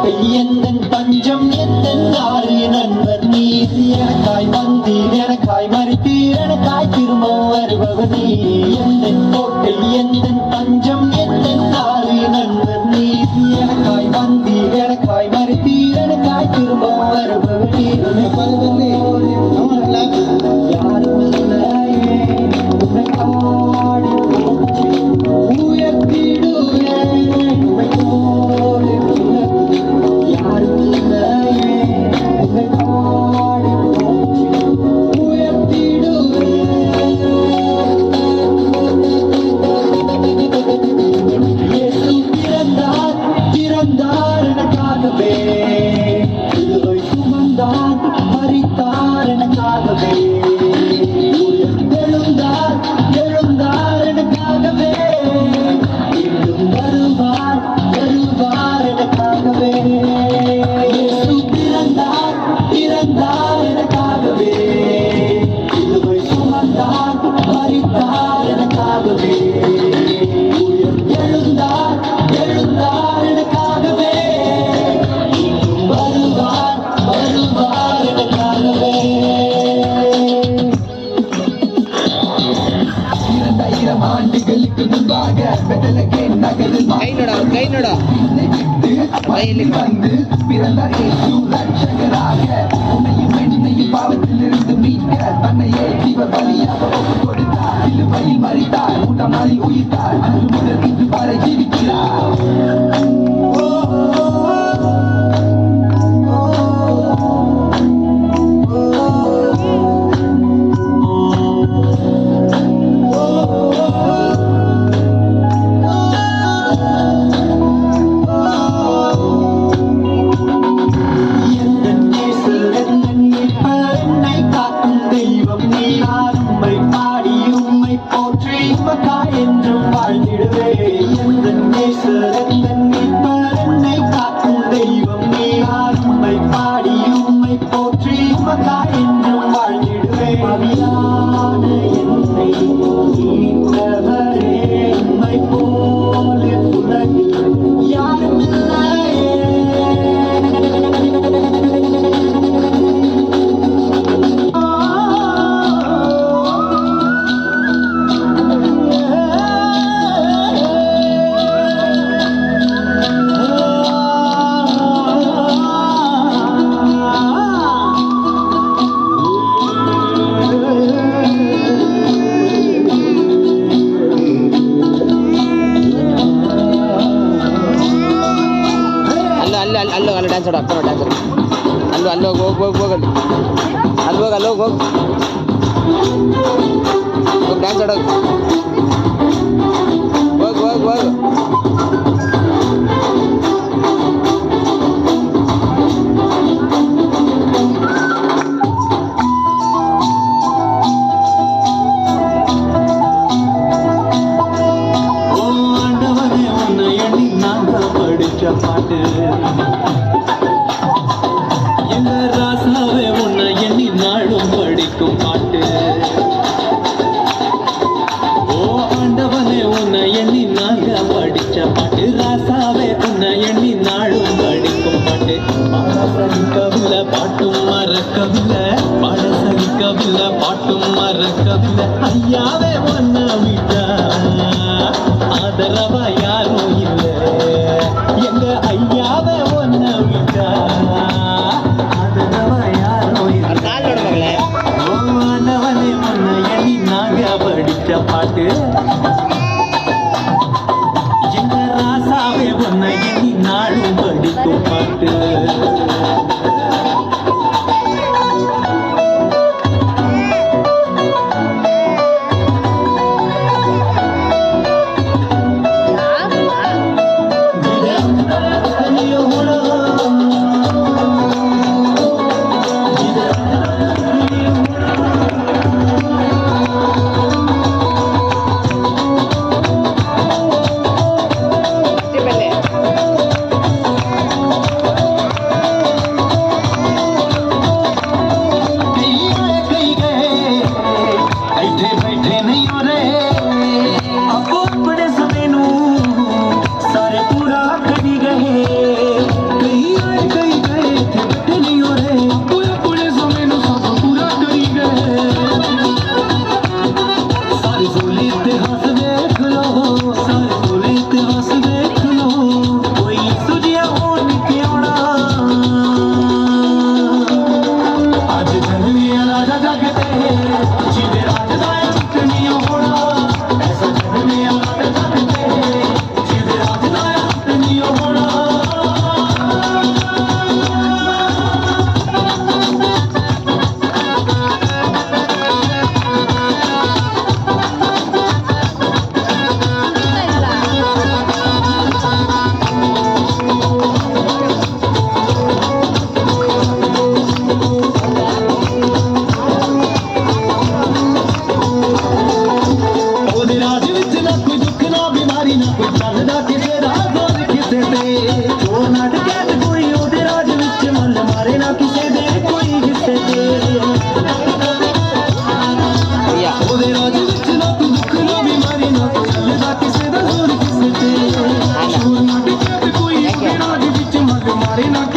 கோட்டை எந்தன் தஞ்சம் எந்தன் ஆறு நண்பர் நீர் எனக்காய் வந்தீர் எனக்காய் மறித்தீர் எனக்காய் திரும்ப வருபவர் நீர் எந்தன் கோட்டை எந்தன் தஞ்சம் எந்தன் ஆறு நண்பர் நீர் எனக்காய் வந்தீர் எனக்காய் மறித்தீர் எனக்காய் திரும்ப வருபவர் நீர் யாரும் இல்லையே உன்னை பாடி போற்றி உயர்த்திடுவேன் உன்னை போல யாரும் இல்லையே உன்னை பாடி போற்றி உயர்த்திடுவேன் இயேசு பிறந்தார் பிறந்தார் எனக்காகவே சிலுவை சுமந்தார் மரித்தார் எனக்காகவே எழுந்தார் எழுந்தார் எனக்காகவே இன்னும் வருவார் வருவார் எனக்காகவே இயேசு பிறந்தார் பிறந்தார் எனக்காகவே சிலுவை சுமந்தார் மரித்தார் எனக்காகவே எழுந்தார் எழுந்தார் எனக்காகவே இன்னும் வருவார் வருவார் எனக்காகவே 2000 ஆண்டுகளுக்கு முன்பாக பெத்தலகே நகரில் வந்து பிறந்தார் இயேசு ரட்சகராக உன்னையும் என்னையும் பாவத்திலிருந்து மீட்க தன்னையே ஜீவ பலியாக ஒப்புக் கொடுத்தார் சிலுவையில் மரித்தார் மூன்றாம் நாளில் உயிர்த்தார் அன்று முதல் இன்று வரை ஜீவிக்கிறார் என்றும் வாழ்ந்திடுவே எந்தன் நேசர் எந்தன் மீட்பர் என்னை காக்கும் தெய்வம் நீர் உம்மை பாடி உம்மை போற்றி உமக்காய் என்றும் வாழ்ந்திடுவே அவியான என்னை மீட்டவரே உம்மை போல உலகில் யாரும் இல்லையே ಅಲ್ಲೋ ಡ್ಯಾನ್ಸ್ ಆಡೋ ಅಕ್ಕ ಡ್ಯಾನ್ಸ್ ಅಲ್ಲೋ ಹೋಗಲ್ಲಿ ಅಲ್ಲಿ ಹೋಗಿ ಡ್ಯಾನ್ಸ್ ಆಡೋ ಹೋಗು பாட்டு எங்க ராசாவே உன்னை எண்ணி நாளும் படிக்கும் பாட்டு ஓ ஆண்டவனே உன்னை எண்ணி நாங்க படிச்ச பாட்டு ராசாவே உன்னை எண்ணி நாளும் படிக்கும் பாட்டு பாட சலிக்கவில்லை பாட்டும் மறக்கவில்லை பாட சலிக்கவில்லை பாட்டும் மறக்கவில்லை ஐயாவே உன்னை விட்டா ஆதரவா யாரும் இல்லை எங்க ஐயாவே ஒன்ன விட்டா ஆதரவா யாரும் இல்லை ஆண்டவனே ஒன்ன எண்ணி நாங்க படிச்ச பாட்டு எங்க ராசாவே ஒன்ன எண்ணி நாளும் படிக்கும் பாட்டு நாரி நாட்டு